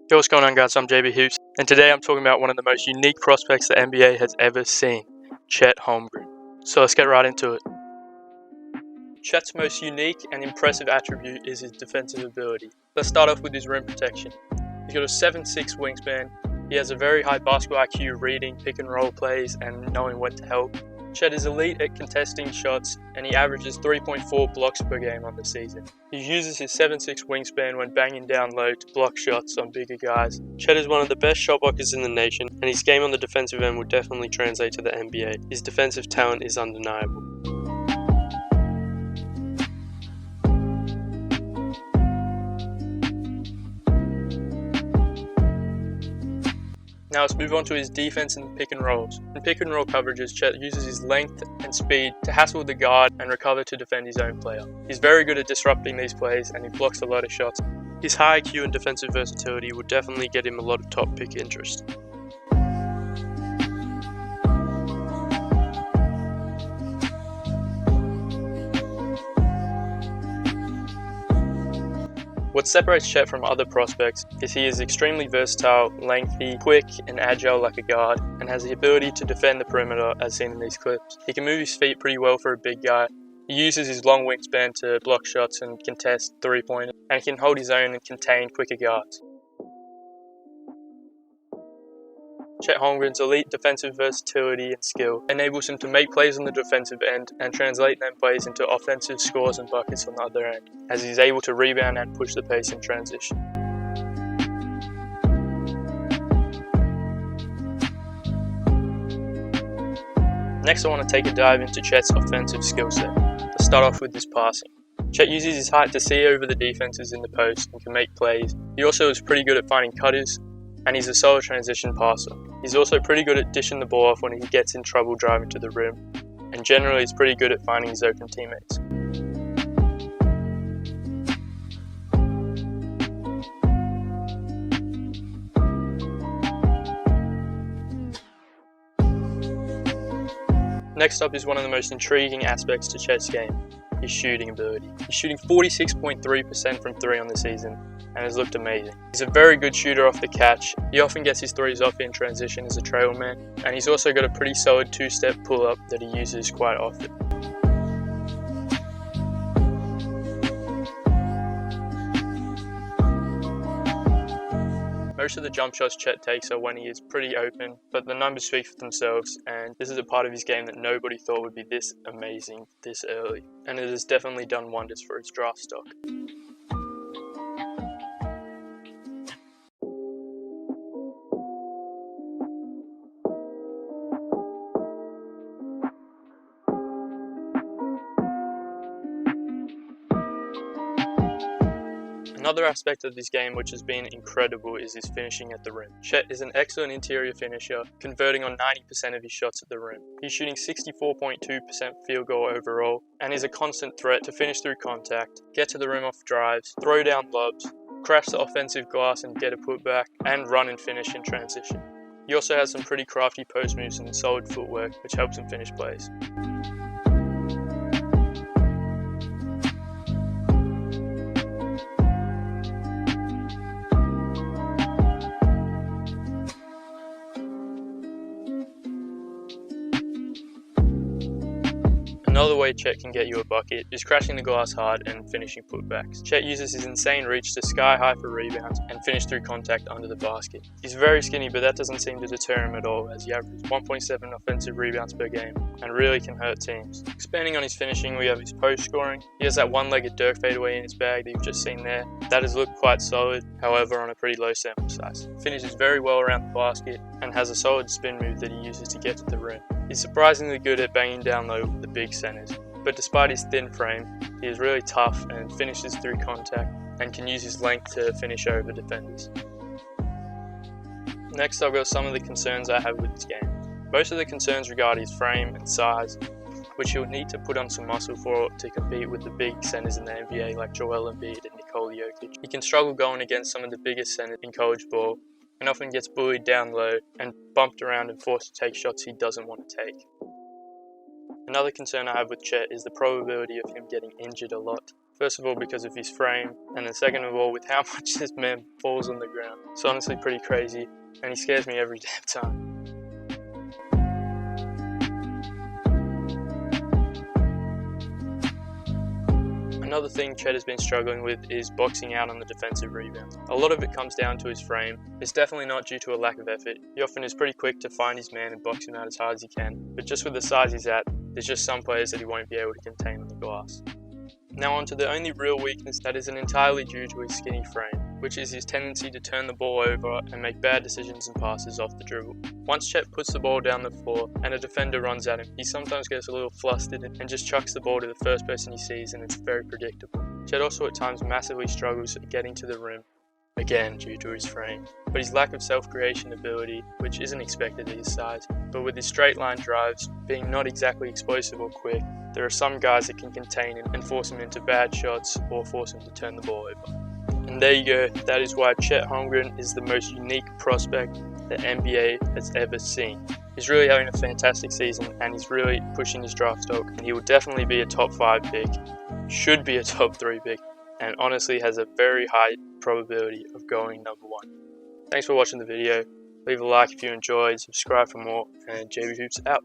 Yo, what's going on, guys? I'm JB Hoops, and today I'm talking about one of the most unique prospects the NBA has ever seen, Chet Holmgren. So let's get right into it. Chet's most unique and impressive attribute is his defensive ability. Let's start off with his rim protection. He's got a 7'6" wingspan. He has a very high basketball IQ, reading pick and roll plays and knowing when to help. Chet is elite at contesting shots, and he averages 3.4 blocks per game on the season. He uses his 7'6" wingspan when banging down low to block shots on bigger guys. Chet is one of the best shot blockers in the nation, and his game on the defensive end will definitely translate to the NBA. His defensive talent is undeniable. Now let's move on to his defense in pick and rolls. In pick and roll coverages, Chet uses his length and speed to hassle the guard and recover to defend his own player. He's very good at disrupting these plays, and he blocks a lot of shots. His high IQ and defensive versatility will definitely get him a lot of top pick interest. What separates Chet from other prospects is he is extremely versatile, lengthy, quick, and agile like a guard, and has the ability to defend the perimeter as seen in these clips. He can move his feet pretty well for a big guy. He uses his long wingspan to block shots and contest three-pointers, and he can hold his own and contain quicker guards. Chet Holmgren's elite defensive versatility and skill enables him to make plays on the defensive end and translate them plays into offensive scores and buckets on the other end, as he's able to rebound and push the pace in transition. Next, I want to take a dive into Chet's offensive skill set. Let's start off with his passing. Chet uses his height to see over the defenses in the post and can make plays. He also is pretty good at finding cutters, and he's a solid transition passer. He's also pretty good at dishing the ball off when he gets in trouble driving to the rim, and generally he's pretty good at finding his open teammates. Next up is one of the most intriguing aspects to Chet's game, his shooting ability. He's shooting 46.3% from 3 on the season, and has looked amazing. He's a very good shooter off the catch. He often gets his threes off in transition as a trail man, and he's also got a pretty solid two-step pull-up that he uses quite often. Most of the jump shots Chet takes are when he is pretty open, but the numbers speak for themselves, and this is a part of his game that nobody thought would be this amazing this early, and it has definitely done wonders for his draft stock. Another aspect of this game which has been incredible is his finishing at the rim. Chet is an excellent interior finisher, converting on 90% of his shots at the rim. He's shooting 64.2% field goal overall, and is a constant threat to finish through contact, get to the rim off drives, throw down lobs, crash the offensive glass and get a putback, and run and finish in transition. He also has some pretty crafty post moves and solid footwork, which helps him finish plays. Another way Chet can get you a bucket is crashing the glass hard and finishing putbacks. Chet uses his insane reach to sky high for rebounds and finish through contact under the basket. He's very skinny, but that doesn't seem to deter him at all, as he averages 1.7 offensive rebounds per game and really can hurt teams. Expanding on his finishing, we have his post scoring. He has that one-legged Dirk fadeaway in his bag that you've just seen there. That has looked quite solid, however on a pretty low sample size. Finishes very well around the basket and has a solid spin move that he uses to get to the rim. He's surprisingly good at banging down low with the big centers, but despite his thin frame, he is really tough and finishes through contact and can use his length to finish over defenders. Next, I've got some of the concerns I have with his game. Most of the concerns regard his frame and size, which he'll need to put on some muscle for to compete with the big centers in the NBA like Joel Embiid and Nikola Jokic. He can struggle going against some of the biggest centers in college ball, and often gets bullied down low and bumped around and forced to take shots he doesn't want to take. Another concern I have with Chet is the probability of him getting injured a lot. First of all because of his frame, and then second of all with how much this man falls on the ground. It's honestly pretty crazy, and he scares me every damn time. Another thing Chet has been struggling with is boxing out on the defensive rebounds. A lot of it comes down to his frame. It's definitely not due to a lack of effort. He often is pretty quick to find his man and box him out as hard as he can, but just with the size he's at, there's just some players that he won't be able to contain on the glass. Now onto the only real weakness that isn't entirely due to his skinny frame, which is his tendency to turn the ball over and make bad decisions and passes off the dribble. Once Chet puts the ball down the floor and a defender runs at him, he sometimes gets a little flustered and just chucks the ball to the first person he sees, and it's very predictable. Chet also at times massively struggles at getting to the rim, again due to his frame, but his lack of self-creation ability, which isn't expected at his size. But with his straight line drives being not exactly explosive or quick, there are some guys that can contain him and force him into bad shots or force him to turn the ball over. And there you go, that is why Chet Holmgren is the most unique prospect the NBA has ever seen. He's really having a fantastic season, and he's really pushing his draft stock, and he will definitely be a top 5 pick, should be a top 3 pick, and honestly has a very high probability of going number 1. Thanks for watching the video. Leave a like if you enjoyed, subscribe for more, and JB Hoops out.